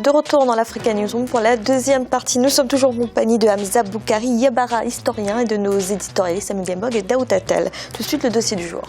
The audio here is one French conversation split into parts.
de retour dans l'Africa Newsroom pour la deuxième partie. Nous sommes toujours en compagnie de Hamza Boukari Yabara, historien, et de nos éditorialistes Samuel Gembog et Daoud Attal. Tout de suite, le dossier du jour.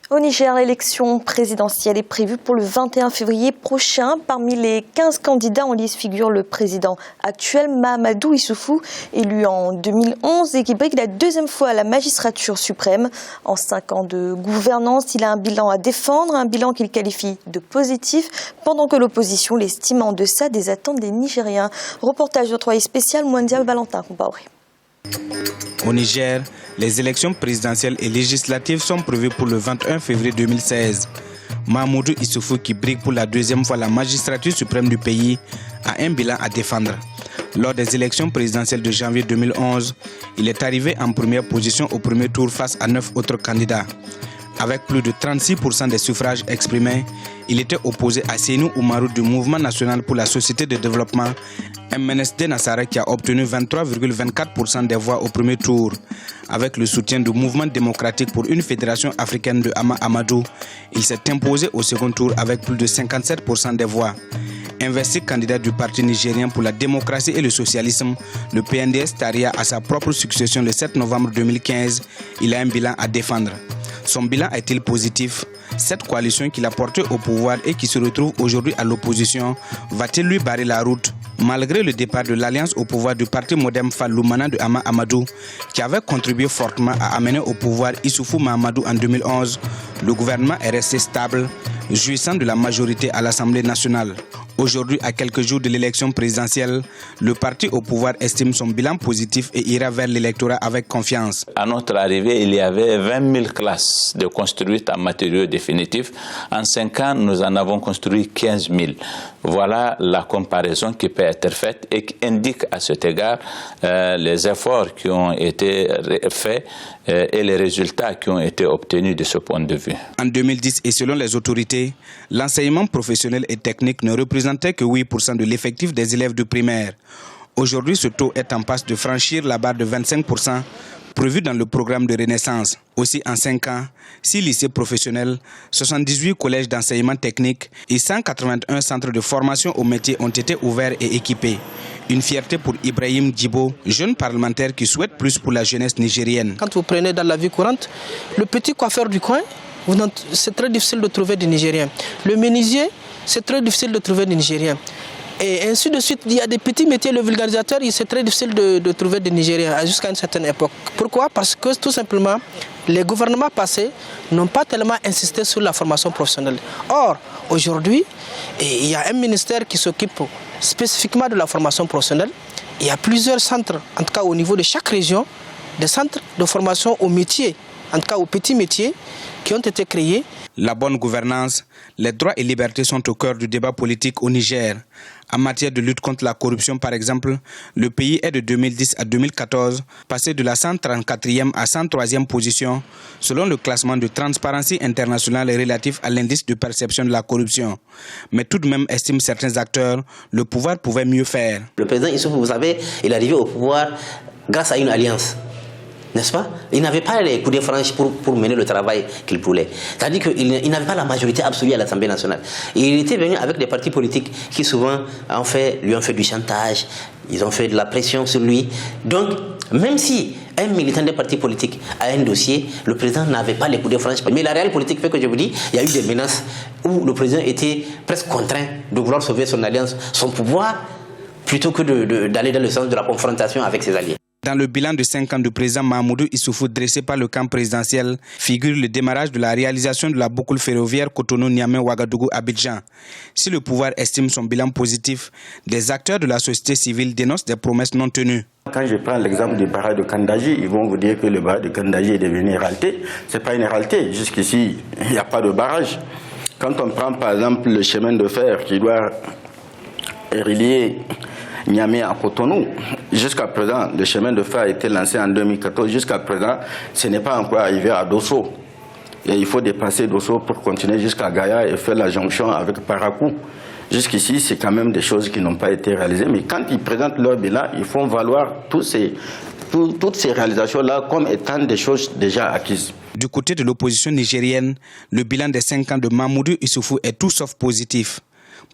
Au Niger, l'élection présidentielle est prévue pour le 21 février prochain. Parmi les 15 candidats en lice figure le président actuel, Mahamadou Issoufou, élu en 2011 et qui brigue la deuxième fois à la magistrature suprême. En 5 ans de gouvernance, il a un bilan à défendre, un bilan qu'il qualifie de positif, pendant que l'opposition l'estime en deçà des attentes des Nigériens. Reportage de notre spécial Mouandia Valentin Compaoré. Au Niger, les élections présidentielles et législatives sont prévues pour le 21 février 2016. Mahamadou Issoufou, qui brigue pour la deuxième fois la magistrature suprême du pays, a un bilan à défendre. Lors des élections présidentielles de janvier 2011, il est arrivé en première position au premier tour face à 9 autres candidats. Avec plus de 36% des suffrages exprimés, il était opposé à Seynou Oumarou du Mouvement national pour la société de développement, MNSD Nassara, qui a obtenu 23,24% des voix au premier tour. Avec le soutien du Mouvement démocratique pour une fédération africaine de Hama Amadou, il s'est imposé au second tour avec plus de 57% des voix. Investi candidat du Parti nigérien pour la démocratie et le socialisme, le PNDS Taria a sa propre succession le 7 novembre 2015. Il a un bilan à défendre. Son bilan est-il positif? Cette coalition qu'il a portée au pouvoir et qui se retrouve aujourd'hui à l'opposition, va-t-il lui barrer la route? Malgré le départ de l'alliance au pouvoir du parti moderne Falloumana de Hama Amadou, qui avait contribué fortement à amener au pouvoir Issoufou Mahamadou en 2011, le gouvernement est resté stable, jouissant de la majorité à l'Assemblée nationale. Aujourd'hui, à quelques jours de l'élection présidentielle, le parti au pouvoir estime son bilan positif et ira vers l'électorat avec confiance. À notre arrivée, il y avait 20 000 classes de construites en matériaux définitifs. En 5 ans, nous en avons construit 15 000. Voilà la comparaison qui peut être faite et qui indique à cet égard les efforts qui ont été faits et les résultats qui ont été obtenus de ce point de vue. En 2010, et selon les autorités, l'enseignement professionnel et technique ne représentait que 8% de l'effectif des élèves de primaire. Aujourd'hui, ce taux est en passe de franchir la barre de 25% prévu dans le programme de Renaissance. Aussi, en 5 ans, 6 lycées professionnels, 78 collèges d'enseignement technique et 181 centres de formation au métier ont été ouverts et équipés. Une fierté pour Ibrahim Djibo, jeune parlementaire qui souhaite plus pour la jeunesse nigérienne. Quand vous prenez dans la vie courante, le petit coiffeur du coin, c'est très difficile de trouver des Nigériens. Le menuisier, c'est très difficile de trouver des Nigériens. Et ainsi de suite, il y a des petits métiers, le vulgarisateur, c'est très difficile de trouver des Nigériens jusqu'à une certaine époque. Pourquoi? Parce que tout simplement, les gouvernements passés n'ont pas tellement insisté sur la formation professionnelle. Or, aujourd'hui, il y a un ministère qui s'occupe spécifiquement de la formation professionnelle. Il y a plusieurs centres, en tout cas au niveau de chaque région, des centres de formation aux métiers, en tout cas aux petits métiers, qui ont été créés. La bonne gouvernance, les droits et libertés sont au cœur du débat politique au Niger. En matière de lutte contre la corruption, par exemple, le pays est de 2010 à 2014 passé de la 134e à 103e position selon le classement de Transparency International relatif à l'indice de perception de la corruption. Mais tout de même, estiment certains acteurs, le pouvoir pouvait mieux faire. Le président Issoufou, vous savez, il est arrivé au pouvoir grâce à une alliance. N'est-ce pas? Il n'avait pas les coups de franche pour mener le travail qu'il voulait. C'est-à-dire qu'il n'avait pas la majorité absolue à l'Assemblée nationale. Et il était venu avec des partis politiques qui souvent lui ont fait du chantage, ils ont fait de la pression sur lui. Donc, même si un militant des partis politiques a un dossier, le président n'avait pas les coups de franche. Mais la réelle politique fait que je vous dis, il y a eu des menaces où le président était presque contraint de vouloir sauver son alliance, son pouvoir, plutôt que d'aller dans le sens de la confrontation avec ses alliés. Dans le bilan de 5 ans du président Mahamadou Issoufou dressé par le camp présidentiel, figure le démarrage de la réalisation de la boucle ferroviaire Cotonou-Niamey-Ouagadougou-Abidjan. Si le pouvoir estime son bilan positif, des acteurs de la société civile dénoncent des promesses non tenues. Quand je prends l'exemple du barrage de Kandaji, ils vont vous dire que le barrage de Kandaji est devenu une réalité. Ce n'est pas une réalité. Jusqu'ici, il n'y a pas de barrage. Quand on prend par exemple le chemin de fer qui doit relier Niamey à Cotonou, jusqu'à présent, le chemin de fer a été lancé en 2014. Jusqu'à présent, ce n'est pas encore arrivé à Dosso. Et il faut dépasser Dosso pour continuer jusqu'à Gaïa et faire la jonction avec Parakou. Jusqu'ici, c'est quand même des choses qui n'ont pas été réalisées. Mais quand ils présentent leur bilan, ils font valoir tous ces toutes ces réalisations-là comme étant des choses déjà acquises. Du côté de l'opposition nigérienne, le bilan des 5 ans de Mahamadou Issoufou est tout sauf positif.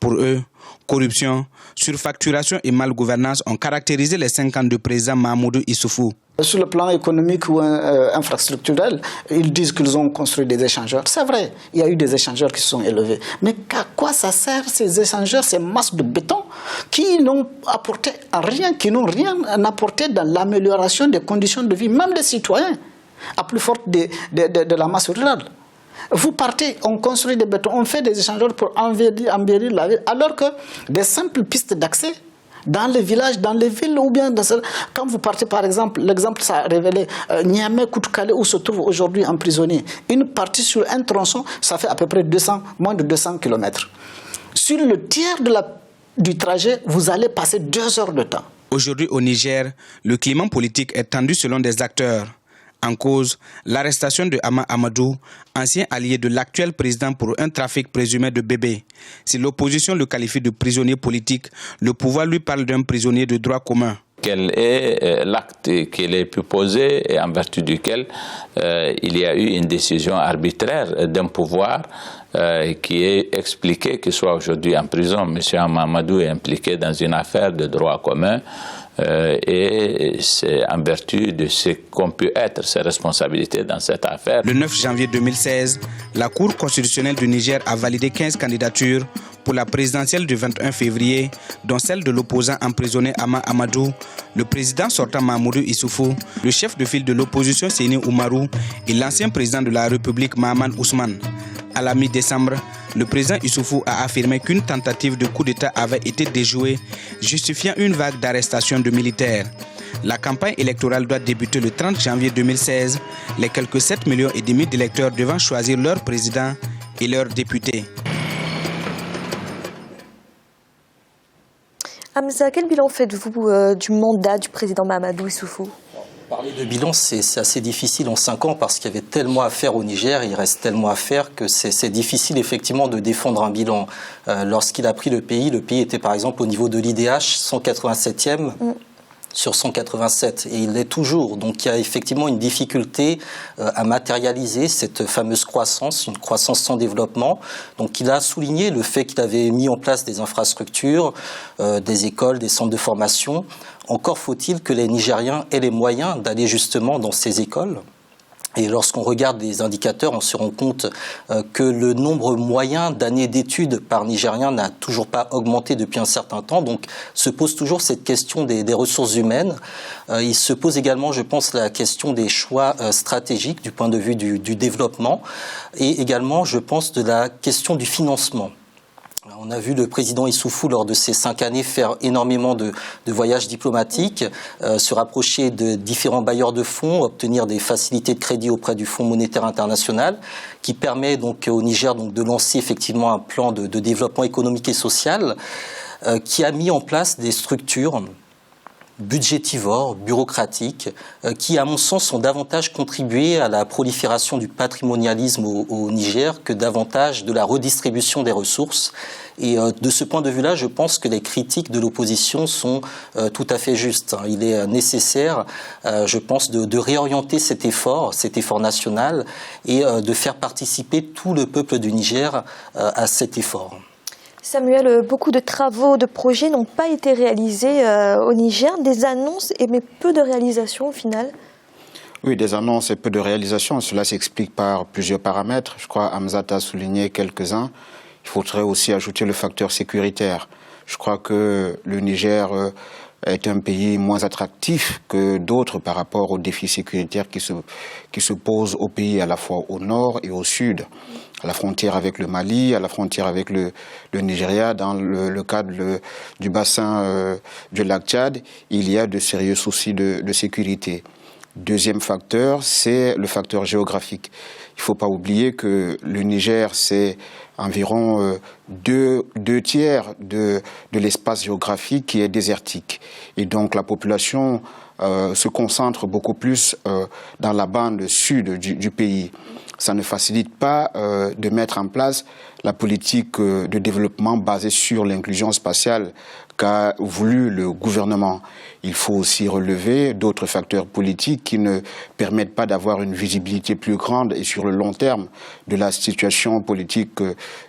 Pour eux, corruption, surfacturation et malgouvernance ont caractérisé les 5 ans de président Mahamadou Issoufou. Sur le plan économique ou infrastructurel, ils disent qu'ils ont construit des échangeurs. C'est vrai, il y a eu des échangeurs qui sont élevés. Mais à quoi ça sert ces échangeurs, ces masses de béton qui n'ont apporté rien, qui n'ont rien apporté dans l'amélioration des conditions de vie, même des citoyens, à plus forte de la masse rurale. Vous partez, on construit des bétons, on fait des échangeurs pour embellir la ville, alors que des simples pistes d'accès dans les villages, dans les villes ou bien quand vous partez par exemple, l'exemple ça a révélé Niamey, Koutoukale où se trouve aujourd'hui un prisonnier. Une partie sur un tronçon, ça fait à peu près moins de 200 km. Sur le tiers du trajet, vous allez passer 2 heures de temps. Aujourd'hui au Niger, le climat politique est tendu selon des acteurs. En cause, l'arrestation de Hama Amadou, ancien allié de l'actuel président pour un trafic présumé de bébés. Si l'opposition le qualifie de prisonnier politique, le pouvoir lui parle d'un prisonnier de droit commun. Quel est l'acte qu'il ait pu poser et en vertu duquel il y a eu une décision arbitraire d'un pouvoir qui est expliqué qu'il soit aujourd'hui en prison. M. Hama Amadou est impliqué dans une affaire de droit commun. Et c'est en vertu de ce qu'ont pu être ses responsabilités dans cette affaire. Le 9 janvier 2016, la Cour constitutionnelle du Niger a validé 15 candidatures pour la présidentielle du 21 février, dont celle de l'opposant emprisonné Hama Amadou, le président sortant Mahamadou Issoufou, le chef de file de l'opposition Séni Oumarou et l'ancien président de la République Mahaman Ousmane. À la mi-décembre, le président Issoufou a affirmé qu'une tentative de coup d'État avait été déjouée, justifiant une vague d'arrestations de militaires. La campagne électorale doit débuter le 30 janvier 2016, les quelques 7,5 millions d'électeurs devant choisir leur président et leurs députés. Hamza, quel bilan faites-vous du mandat du président Mahamadou Issoufou ? Parler de bilan, c'est assez difficile en 5 ans parce qu'il y avait tellement à faire au Niger, il reste tellement à faire que c'est difficile effectivement de défendre un bilan. Lorsqu'il a pris le pays était par exemple au niveau de l'IDH 187e sur 187 et il l'est toujours. Donc il y a effectivement une difficulté à matérialiser cette fameuse croissance, une croissance sans développement. Donc il a souligné le fait qu'il avait mis en place des infrastructures, des écoles, des centres de formation. Encore faut-il que les Nigériens aient les moyens d'aller justement dans ces écoles. Et lorsqu'on regarde les indicateurs, on se rend compte que le nombre moyen d'années d'études par Nigérien n'a toujours pas augmenté depuis un certain temps. Donc se pose toujours cette question des ressources humaines. Il se pose également, je pense, la question des choix stratégiques du point de vue du développement et également, je pense, de la question du financement. On a vu le président Issoufou, lors de ces 5 années, faire énormément de voyages diplomatiques, se rapprocher de différents bailleurs de fonds, obtenir des facilités de crédit auprès du Fonds monétaire international, qui permet donc au Niger donc, de lancer effectivement un plan de développement économique et social, qui a mis en place des structures budgétivores, bureaucratiques, qui, à mon sens, ont davantage contribué à la prolifération du patrimonialisme au Niger que davantage de la redistribution des ressources. Et de ce point de vue-là, je pense que les critiques de l'opposition sont tout à fait justes. Il est nécessaire, je pense, de réorienter cet effort national et de faire participer tout le peuple du Niger à cet effort. Samuel, beaucoup de travaux, de projets n'ont pas été réalisés au Niger, des annonces mais peu de réalisations au final. Oui, des annonces et peu de réalisations. Cela s'explique par plusieurs paramètres. Je crois Hamza a souligné quelques-uns. Il faudrait aussi ajouter le facteur sécuritaire. Je crois que le Niger est un pays moins attractif que d'autres par rapport aux défis sécuritaires qui se posent au pays à la fois au nord et au sud, à la frontière avec le Mali, à la frontière avec le Nigeria, dans le cadre du bassin du lac Tchad, il y a de sérieux soucis de sécurité. Deuxième facteur, c'est le facteur géographique. Il ne faut pas oublier que le Niger, c'est environ deux tiers de l'espace géographique qui est désertique. Et donc la population se concentre beaucoup plus dans la bande sud du pays. ça ne facilite pas de mettre en place la politique de développement basée sur l'inclusion spatiale qu'a voulu le gouvernement. Il faut aussi relever d'autres facteurs politiques qui ne permettent pas d'avoir une visibilité plus grande et sur le long terme de la situation politique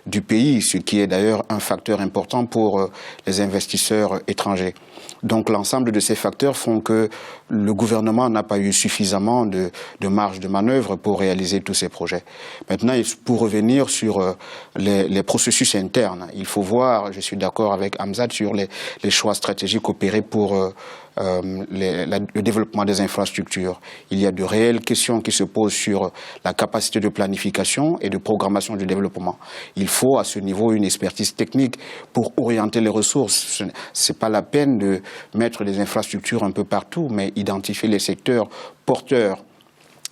du pays, ce qui est d'ailleurs un facteur important pour les investisseurs étrangers. Donc l'ensemble de ces facteurs font que le gouvernement n'a pas eu suffisamment de marge de manœuvre pour réaliser tous ces projets. Maintenant, pour revenir sur les processus internes, il faut voir, je suis d'accord avec Hamzat sur les choix stratégiques opérés pour le développement des infrastructures. Il y a de réelles questions qui se posent sur la capacité de planification et de programmation du développement. Il faut à ce niveau une expertise technique pour orienter les ressources. C'est pas la peine de mettre des infrastructures un peu partout, mais identifier les secteurs porteurs.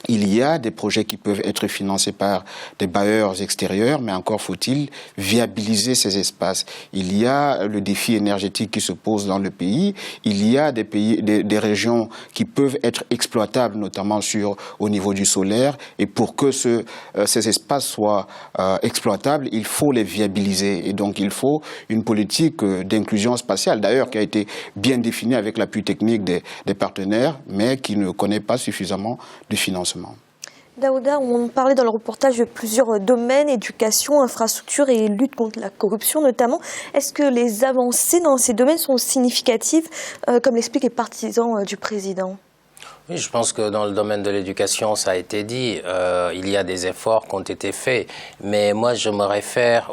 Il y a des projets qui peuvent être financés par des bailleurs extérieurs, mais encore faut-il viabiliser ces espaces. Il y a le défi énergétique qui se pose dans le pays. Il y a des régions qui peuvent être exploitables, notamment au niveau du solaire. Et pour que ces espaces soient exploitables, il faut les viabiliser. Et donc il faut une politique d'inclusion spatiale, d'ailleurs qui a été bien définie avec l'appui technique des partenaires, mais qui ne connaît pas suffisamment de financement. Daouda, on parlait dans le reportage de plusieurs domaines, éducation, infrastructure et lutte contre la corruption notamment. Est-ce que les avancées dans ces domaines sont significatives, comme l'expliquent les partisans du président ? Oui, je pense que dans le domaine de l'éducation, ça a été dit, il y a des efforts qui ont été faits, mais moi je me réfère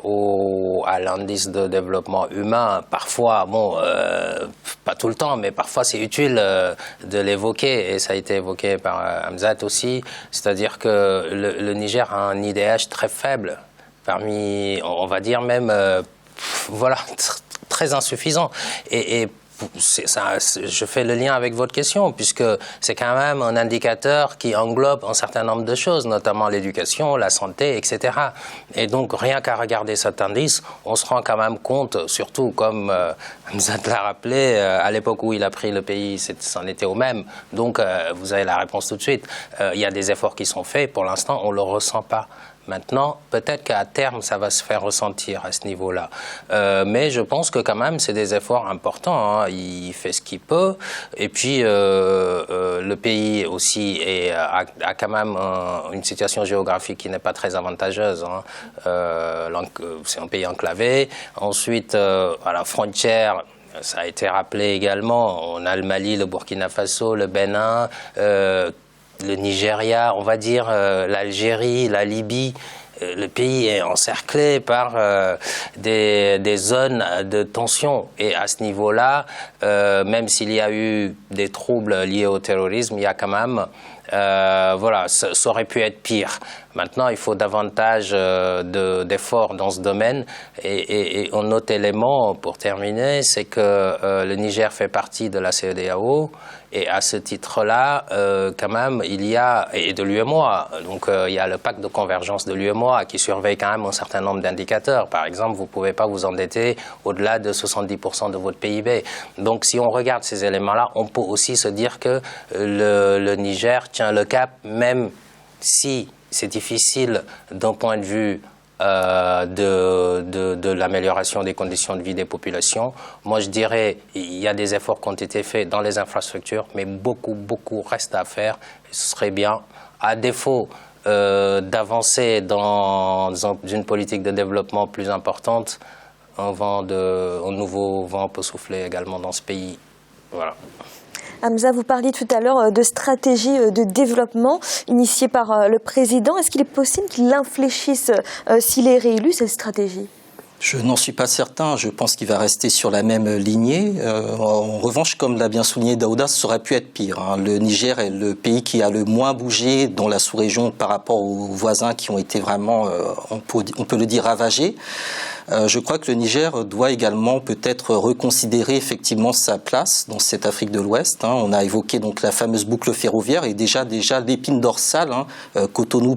à l'indice de développement humain. Parfois, pas tout le temps, mais parfois c'est utile de l'évoquer, et ça a été évoqué par Hamzat aussi, c'est-à-dire que le Niger a un IDH très faible, parmi, on va dire même, très insuffisant, et je fais le lien avec votre question, puisque c'est quand même un indicateur qui englobe un certain nombre de choses, notamment l'éducation, la santé, etc. Et donc, rien qu'à regarder cet indice, on se rend quand même compte, surtout comme Hamzat l'a rappelé, à l'époque où il a pris le pays, c'en était au même. Donc, vous avez la réponse tout de suite. Il y a des efforts qui sont faits, pour l'instant, on ne le ressent pas. Maintenant, peut-être qu'à terme, ça va se faire ressentir à ce niveau-là. Mais je pense que quand même, c'est des efforts importants. Hein. Il fait ce qu'il peut. Et puis, le pays aussi a quand même une situation géographique qui n'est pas très avantageuse. Hein. C'est un pays enclavé. Ensuite, à la frontière, ça a été rappelé également, on a le Mali, le Burkina Faso, le Bénin, le Nigeria, on va dire l'Algérie, la Libye. Le pays est encerclé par des zones de tension. Et à ce niveau-là, même s'il y a eu des troubles liés au terrorisme, il y a quand même... ça aurait pu être pire. Maintenant, il faut davantage d'efforts dans ce domaine. Et un autre élément, pour terminer, c'est que le Niger fait partie de la CEDEAO. Et à ce titre-là, quand même, il y a, et de l'UEMOA, donc il y a le pacte de convergence de l'UEMOA qui surveille quand même un certain nombre d'indicateurs. Par exemple, vous ne pouvez pas vous endetter au-delà de 70% de votre PIB. Donc si on regarde ces éléments-là, on peut aussi se dire que le Niger tient le cap, même si c'est difficile d'un point de vue de l'amélioration des conditions de vie des populations. Moi, je dirais il y a des efforts qui ont été faits dans les infrastructures, mais beaucoup reste à faire. Et ce serait bien, à défaut d'avancer dans une politique de développement plus importante, un nouveau vent peut souffler également dans ce pays. Voilà. Hamza, vous parliez tout à l'heure de stratégie de développement initiée par le président. Est-ce qu'il est possible qu'il infléchisse, s'il est réélu, cette stratégie ? Je n'en suis pas certain. Je pense qu'il va rester sur la même lignée. En revanche, comme l'a bien souligné Daouda, ça aurait pu être pire. Hein. Le Niger est le pays qui a le moins bougé dans la sous-région par rapport aux voisins qui ont été vraiment, on peut le dire, ravagés. Je crois que le Niger doit également peut-être reconsidérer effectivement sa place dans cette Afrique de l'Ouest. Hein. On a évoqué donc la fameuse boucle ferroviaire et déjà l'épine dorsale, Cotonou